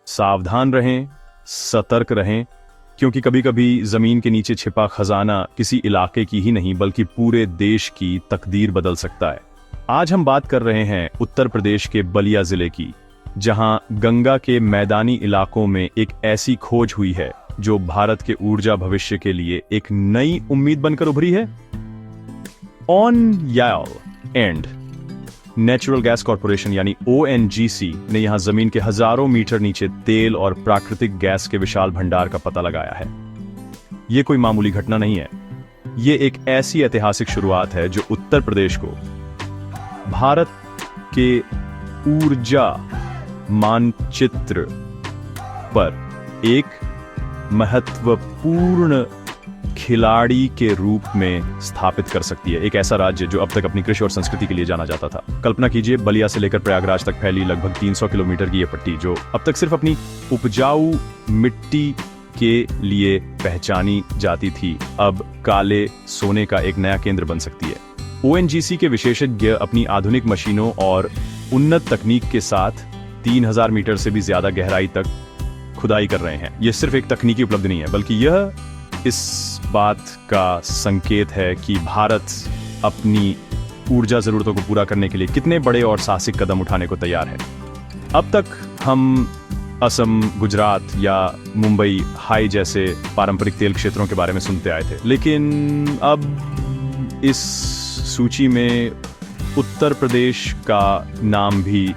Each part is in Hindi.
सावधान रहें, सतर्क रहें, क्योंकि कभी कभी जमीन के नीचे छिपा खजाना किसी इलाके की ही नहीं बल्कि पूरे देश की तकदीर बदल सकता है। आज हम बात कर रहे हैं उत्तर प्रदेश के बलिया जिले की, जहां गंगा के मैदानी इलाकों में एक ऐसी खोज हुई है जो भारत के ऊर्जा भविष्य के लिए एक नई उम्मीद बनकर उभरी है। ऑन याल एंड नेचुरल गैस कॉरपोरेशन यानी ONGC ने यहां जमीन के हजारों मीटर नीचे तेल और प्राकृतिक गैस के विशाल भंडार का पता लगाया है। यह कोई मामूली घटना नहीं है, यह एक ऐसी ऐतिहासिक शुरुआत है जो उत्तर प्रदेश को भारत के ऊर्जा मानचित्र पर एक महत्वपूर्ण खिलाड़ी के रूप में स्थापित कर सकती है। एक ऐसा राज्य जो अब तक अपनी कृषि और संस्कृति के लिए जाना जाता था। कल्पना कीजिए, बलिया से लेकर प्रयागराज तक फैली लगभग 300 किलोमीटर की यह पट्टी, जो अब तक सिर्फ अपनी उपजाऊ मिट्टी के लिए पहचानी जाती थी, अब काले सोने का एक नया केंद्र बन सकती है। ONGC के विशेषज्ञ अपनी आधुनिक मशीनों और उन्नत तकनीक के साथ 3000 मीटर से भी ज्यादा गहराई तक खुदाई कर रहे हैं। यह सिर्फ एक तकनीकी उपलब्धि नहीं है, बल्कि यह इस बात का संकेत है कि भारत अपनी ऊर्जा जरूरतों को पूरा करने के लिए कितने बड़े और साहसिक कदम उठाने को तैयार है। अब तक हम असम, गुजरात या मुंबई हाई जैसे पारंपरिक तेल क्षेत्रों के बारे में सुनते आए थे, लेकिन अब इस सूची में उत्तर प्रदेश का नाम भी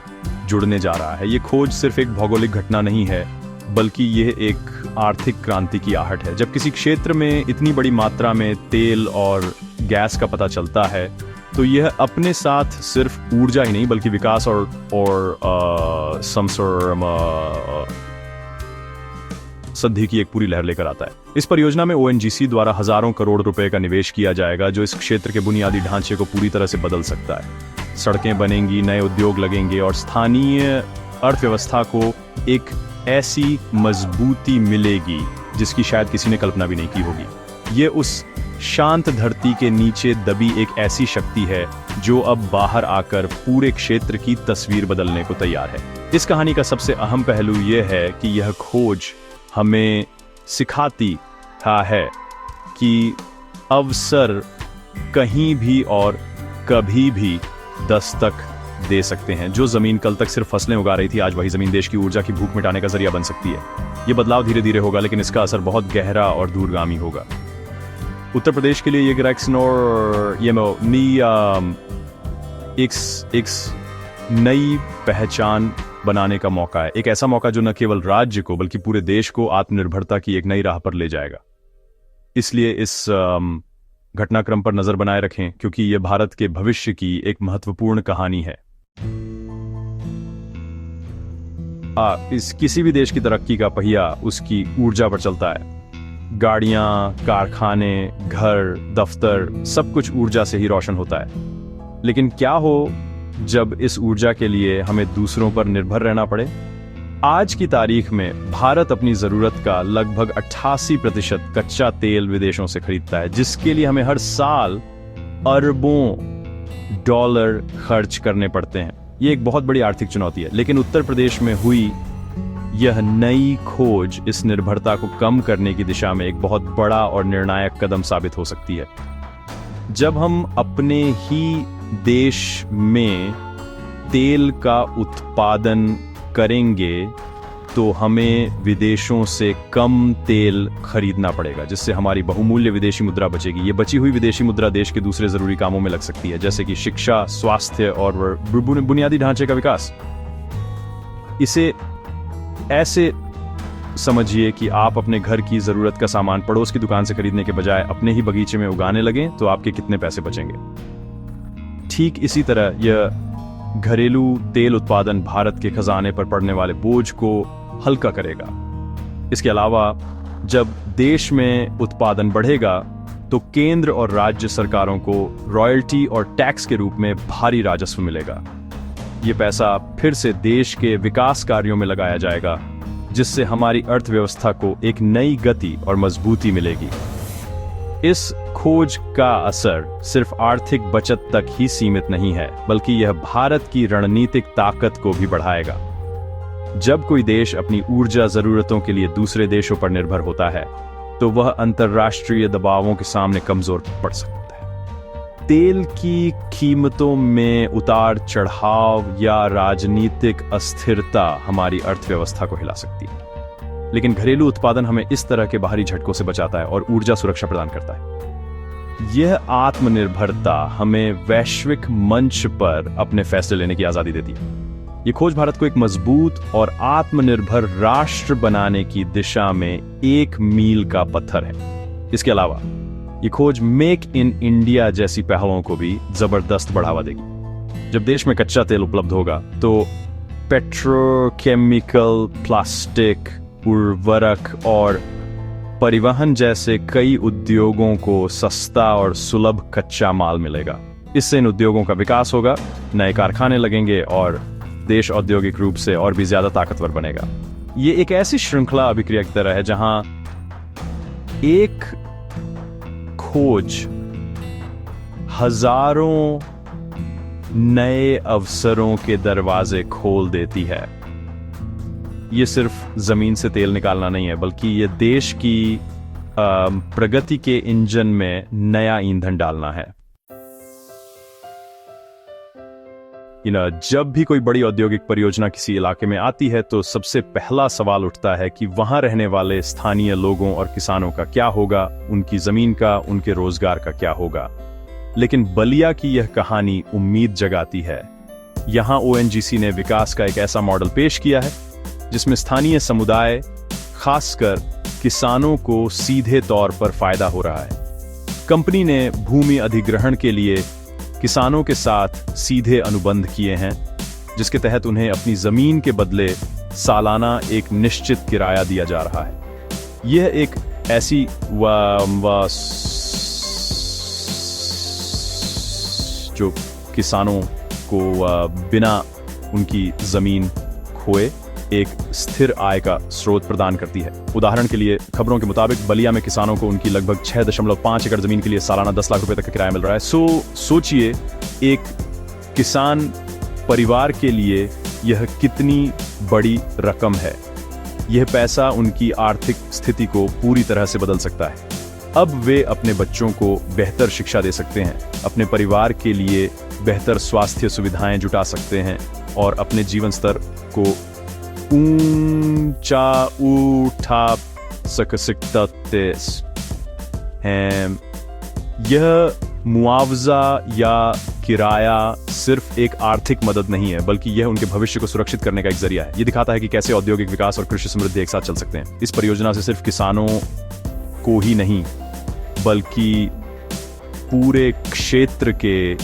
जुड़ने जा रहा है। ये खोज सिर्फ एक भौगोलिक घटना नहीं है, बल्कि यह एक आर्थिक क्रांति की आहट है। जब किसी क्षेत्र में इतनी बड़ी मात्रा में तेल और गैस का पता चलता है, तो यह अपने साथ सिर्फ ऊर्जा ही नहीं बल्कि विकास और समृद्धि की एक पूरी लहर लेकर आता है। इस परियोजना में ONGC द्वारा हजारों करोड़ रुपए का निवेश किया जाएगा, जो इस क्षेत्र के बुनियादी ढांचे को पूरी तरह से बदल सकता है। सड़कें बनेंगी, नए उद्योग लगेंगे और स्थानीय अर्थव्यवस्था को एक ऐसी मजबूती मिलेगी जिसकी शायद किसी ने कल्पना भी नहीं की होगी। ये उस शांत धरती के नीचे दबी एक ऐसी शक्ति है जो अब बाहर आकर पूरे क्षेत्र की तस्वीर बदलने को तैयार है। इस कहानी का सबसे अहम पहलू यह है कि यह खोज हमें सिखाती है कि अवसर कहीं भी और कभी भी दस्तक दे सकते हैं। जो जमीन कल तक सिर्फ फसलें उगा रही थी, आज वही जमीन देश की ऊर्जा की भूख मिटाने का जरिया बन सकती है। यह बदलाव धीरे धीरे होगा, लेकिन इसका असर बहुत गहरा और दूरगामी होगा। उत्तर प्रदेश के लिए एक नई पहचान बनाने का मौका है। एक ऐसा मौका जो न केवल राज्य को बल्कि पूरे देश को आत्मनिर्भरता की एक नई राह पर ले जाएगा। इसलिए इस घटनाक्रम पर नजर बनाए रखें, क्योंकि यह भारत के भविष्य की एक महत्वपूर्ण कहानी है। इस किसी भी देश की तरक्की का पहिया उसकी ऊर्जा पर चलता है। गाड़ियां, कारखाने, घर, दफ्तर, सब कुछ ऊर्जा से ही रोशन होता है। लेकिन क्या हो जब इस ऊर्जा के लिए हमें दूसरों पर निर्भर रहना पड़े? आज की तारीख में भारत अपनी जरूरत का लगभग 88% कच्चा तेल विदेशों से खरीदता है, जिसके लिए हमें हर साल अरबों डॉलर खर्च करने पड़ते हैं। ये एक बहुत बड़ी आर्थिक चुनौती है, लेकिन उत्तर प्रदेश में हुई यह नई खोज इस निर्भरता को कम करने की दिशा में एक बहुत बड़ा और निर्णायक कदम साबित हो सकती है। जब हम अपने ही देश में तेल का उत्पादन करेंगे, तो हमें विदेशों से कम तेल खरीदना पड़ेगा, जिससे हमारी बहुमूल्य विदेशी मुद्रा बचेगी। ये बची हुई विदेशी मुद्रा देश के दूसरे जरूरी कामों में लग सकती है, जैसे कि शिक्षा, स्वास्थ्य और बुनियादी ढांचे का विकास। इसे ऐसे समझिए कि आप अपने घर की जरूरत का सामान पड़ोस की दुकान से खरीदने के बजाय अपने ही बगीचे में उगाने लगें, तो आपके कितने पैसे बचेंगे। ठीक इसी तरह यह घरेलू तेल उत्पादन भारत के खजाने पर पड़ने वाले बोझ को हल्का करेगा। इसके अलावा जब देश में उत्पादन बढ़ेगा, तो केंद्र और राज्य सरकारों को रॉयल्टी और टैक्स के रूप में भारी राजस्व मिलेगा। ये पैसा फिर से देश के विकास कार्यों में लगाया जाएगा, जिससे हमारी अर्थव्यवस्था को एक नई गति और मजबूती मिलेगी। इस खोज का असर सिर्फ आर्थिक बचत तक ही सीमित नहीं है, बल्कि यह भारत की रणनीतिक ताकत को भी बढ़ाएगा। जब कोई देश अपनी ऊर्जा जरूरतों के लिए दूसरे देशों पर निर्भर होता है तो वह अंतर्राष्ट्रीय दबावों के सामने कमजोर पड़ सकता है। तेल की कीमतों में उतार चढ़ाव या राजनीतिक अस्थिरता हमारी अर्थव्यवस्था को हिला सकती है, लेकिन घरेलू उत्पादन हमें इस तरह के बाहरी झटकों से बचाता है और ऊर्जा सुरक्षा प्रदान करता है। यह आत्मनिर्भरता हमें वैश्विक मंच पर अपने फैसले लेने की आजादी देती है। ये खोज भारत को एक मजबूत और आत्मनिर्भर राष्ट्र बनाने की दिशा में एक मील का पत्थर है। इसके अलावा ये खोज मेक इन इंडिया जैसी पहलों को भी जबरदस्त बढ़ावा देगी। जब देश में कच्चा तेल उपलब्ध होगा तो पेट्रोकेमिकल, प्लास्टिक, उर्वरक और परिवहन जैसे कई उद्योगों को सस्ता और सुलभ कच्चा माल मिलेगा। इससे इन उद्योगों का विकास होगा, नए कारखाने लगेंगे और देश औद्योगिक रूप से और भी ज्यादा ताकतवर बनेगा। ये एक ऐसी श्रृंखला अभिक्रिया की तरह है जहां एक खोज हजारों नए अवसरों के दरवाजे खोल देती है। ये सिर्फ जमीन से तेल निकालना नहीं है, बल्कि ये देश की प्रगति के इंजन में नया ईंधन डालना है। जब भी कोई बड़ी औद्योगिक परियोजना किसी इलाके में आती है तो सबसे पहला सवाल उठता है कि वहां रहने वाले स्थानीय लोगों और किसानों का क्या होगा, उनकी जमीन का, उनके रोजगार का क्या होगा। लेकिन बलिया की यह कहानी उम्मीद जगाती है। यहां ओएनजीसी ने विकास का एक ऐसा मॉडल पेश किया है जिसमें स्थानीय समुदाय, खासकर किसानों को सीधे तौर पर फायदा हो रहा है। कंपनी ने भूमि अधिग्रहण के लिए किसानों के साथ सीधे अनुबंध किए हैं, जिसके तहत उन्हें अपनी जमीन के बदले सालाना एक निश्चित किराया दिया जा रहा है। यह एक ऐसी जो किसानों को बिना उनकी जमीन खोए एक स्थिर आय का स्रोत प्रदान करती है। उदाहरण के लिए खबरों के मुताबिक बलिया में किसानों को उनकी लगभग 6.5 एकड़ जमीन के लिए सालाना 10 लाख रुपए तक का किराया मिल रहा है। सोचिए एक किसान परिवार के लिए यह कितनी बड़ी रकम है। यह पैसा उनकी आर्थिक स्थिति को पूरी तरह से बदल सकता है। अब वे अपने बच्चों को बेहतर शिक्षा दे सकते हैं, अपने परिवार के लिए बेहतर स्वास्थ्य सुविधाएं जुटा सकते हैं और अपने जीवन स्तर को ऊंचा उठा सकते हैं। यह मुआवजा या किराया सिर्फ एक आर्थिक मदद नहीं है, बल्कि यह उनके भविष्य को सुरक्षित करने का एक जरिया है। यह दिखाता है कि कैसे औद्योगिक विकास और कृषि समृद्धि एक साथ चल सकते हैं। इस परियोजना से सिर्फ किसानों को ही नहीं, बल्कि पूरे क्षेत्र के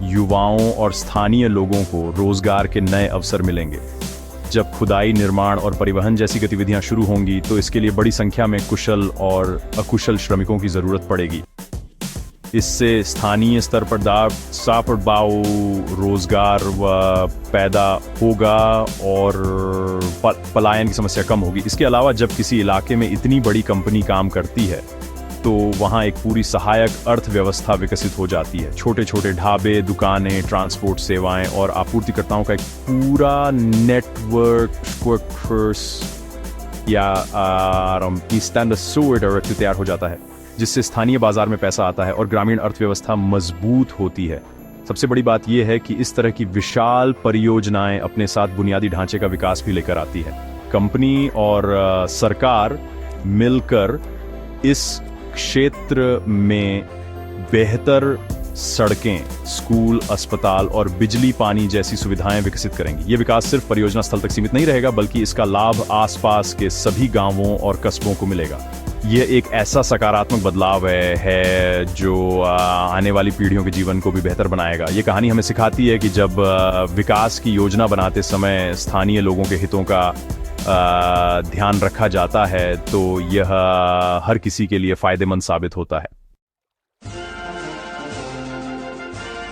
युवाओं और स्थानीय लोगों को रोजगार के नए अवसर मिलेंगे। जब खुदाई, निर्माण और परिवहन जैसी गतिविधियां शुरू होंगी तो इसके लिए बड़ी संख्या में कुशल और अकुशल श्रमिकों की जरूरत पड़ेगी। इससे स्थानीय स्तर पर रोजगार पैदा होगा और पलायन की समस्या कम होगी। इसके अलावा जब किसी इलाके में इतनी बड़ी कंपनी काम करती है तो वहाँ एक पूरी सहायक अर्थव्यवस्था विकसित हो जाती है। छोटे छोटे ढाबे, दुकानें, ट्रांसपोर्ट सेवाएं और आपूर्तिकर्ताओं का एक पूरा नेटवर्क तैयार हो जाता है, जिससे स्थानीय बाजार में पैसा आता है और ग्रामीण अर्थव्यवस्था मजबूत होती है। सबसे बड़ी बात यह है कि इस तरह की विशाल परियोजनाएं अपने साथ बुनियादी ढांचे का विकास भी लेकर आती है। कंपनी और सरकार मिलकर इस क्षेत्र में बेहतर सड़कें, स्कूल, अस्पताल और बिजली पानी जैसी सुविधाएं विकसित करेंगी। ये विकास सिर्फ परियोजना स्थल तक सीमित नहीं रहेगा, बल्कि इसका लाभ आसपास के सभी गांवों और कस्बों को मिलेगा। यह एक ऐसा सकारात्मक बदलाव है जो आने वाली पीढ़ियों के जीवन को भी बेहतर बनाएगा। ये कहानी हमें सिखाती है कि जब विकास की योजना बनाते समय स्थानीय लोगों के हितों का ध्यान रखा जाता है तो यह हर किसी के लिए फायदेमंद साबित होता है।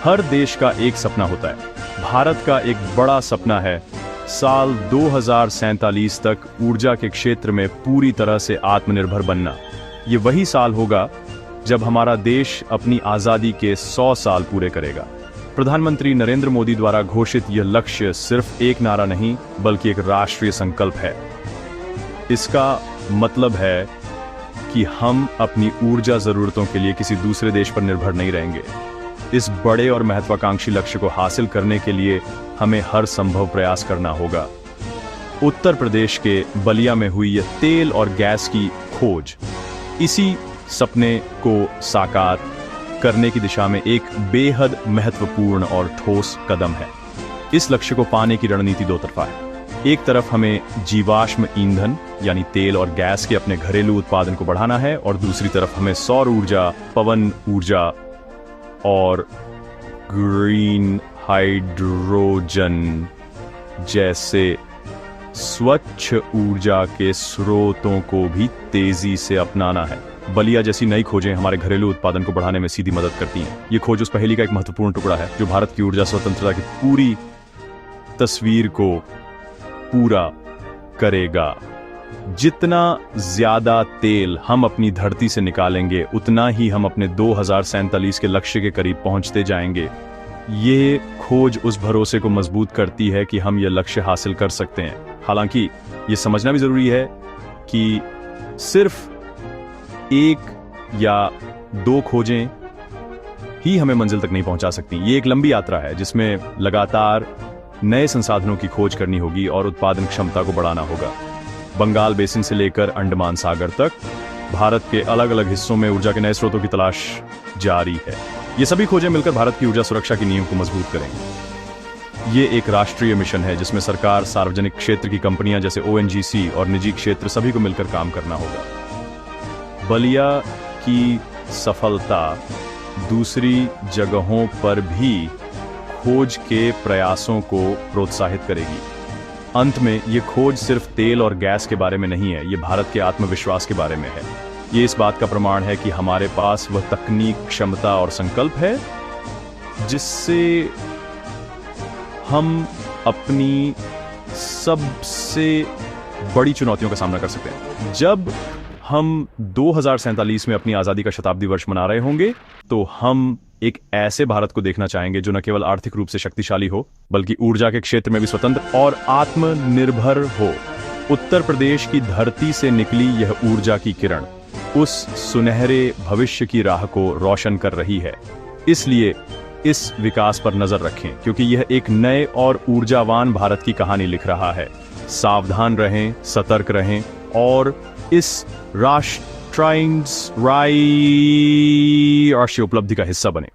हर देश का एक सपना होता है। भारत का एक बड़ा सपना है साल 2047 तक ऊर्जा के क्षेत्र में पूरी तरह से आत्मनिर्भर बनना। ये वही साल होगा जब हमारा देश अपनी आजादी के 100 साल पूरे करेगा। प्रधानमंत्री नरेंद्र मोदी द्वारा घोषित यह लक्ष्य सिर्फ एक नारा नहीं बल्कि एक राष्ट्रीय संकल्प है। इसका मतलब है कि हम अपनी ऊर्जा जरूरतों के लिए किसी दूसरे देश पर निर्भर नहीं रहेंगे। इस बड़े और महत्वाकांक्षी लक्ष्य को हासिल करने के लिए हमें हर संभव प्रयास करना होगा। उत्तर प्रदेश के बलिया में हुई यह तेल और गैस की खोज इसी सपने को साकार करने की दिशा में एक बेहद महत्वपूर्ण और ठोस कदम है। इस लक्ष्य को पाने की रणनीति दो तरफा है। एक तरफ हमें जीवाश्म ईंधन यानी तेल और गैस के अपने घरेलू उत्पादन को बढ़ाना है और दूसरी तरफ हमें सौर ऊर्जा, पवन ऊर्जा और ग्रीन हाइड्रोजन जैसे स्वच्छ ऊर्जा के स्रोतों को भी तेजी से अपनाना है। बलिया जैसी नई खोजें हमारे घरेलू उत्पादन को बढ़ाने में सीधी मदद करती हैं। ये खोज उस पहेली का एक महत्वपूर्ण टुकड़ा है जो भारत की ऊर्जा स्वतंत्रता की पूरी तस्वीर को पूरा करेगा। जितना ज्यादा तेल हम अपनी धरती से निकालेंगे उतना ही हम अपने 2047 के लक्ष्य के करीब पहुंचते जाएंगे। ये खोज उस भरोसे को मजबूत करती है कि हम ये लक्ष्य हासिल कर सकते हैं। हालांकि ये समझना भी जरूरी है कि सिर्फ एक या दो खोजें ही हमें मंजिल तक नहीं पहुंचा सकती। ये एक लंबी यात्रा है जिसमें लगातार नए संसाधनों की खोज करनी होगी और उत्पादन क्षमता को बढ़ाना होगा। बंगाल बेसिन से लेकर अंडमान सागर तक भारत के अलग अलग हिस्सों में ऊर्जा के नए स्रोतों की तलाश जारी है। ये सभी खोजें मिलकर भारत की ऊर्जा सुरक्षा की नींव को मजबूत करेंगी। ये एक राष्ट्रीय मिशन है जिसमें सरकार, सार्वजनिक क्षेत्र की कंपनियां जैसे ONGC और निजी क्षेत्र सभी को मिलकर काम करना होगा। बलिया की सफलता दूसरी जगहों पर भी खोज के प्रयासों को प्रोत्साहित करेगी। अंत में ये खोज सिर्फ तेल और गैस के बारे में नहीं है, ये भारत के आत्मविश्वास के बारे में है। ये इस बात का प्रमाण है कि हमारे पास वह तकनीक, क्षमता और संकल्प है जिससे हम अपनी सबसे बड़ी चुनौतियों का सामना कर सकते हैं। जब हम 2047 में अपनी आजादी का शताब्दी वर्ष मना रहे होंगे तो हम एक ऐसे भारत को देखना चाहेंगे जो न केवल आर्थिक रूप से शक्तिशाली हो बल्कि ऊर्जा के क्षेत्र में भी स्वतंत्र और आत्मनिर्भर हो। उत्तर प्रदेश की धरती से निकली यह ऊर्जा की किरण उस सुनहरे भविष्य की राह को रोशन कर रही है। इसलिए इस विकास पर नजर रखें क्योंकि यह एक नए और ऊर्जावान भारत की कहानी लिख रहा है। सावधान रहें, सतर्क रहें और इस राष्ट्रीय उपलब्धि का हिस्सा बने।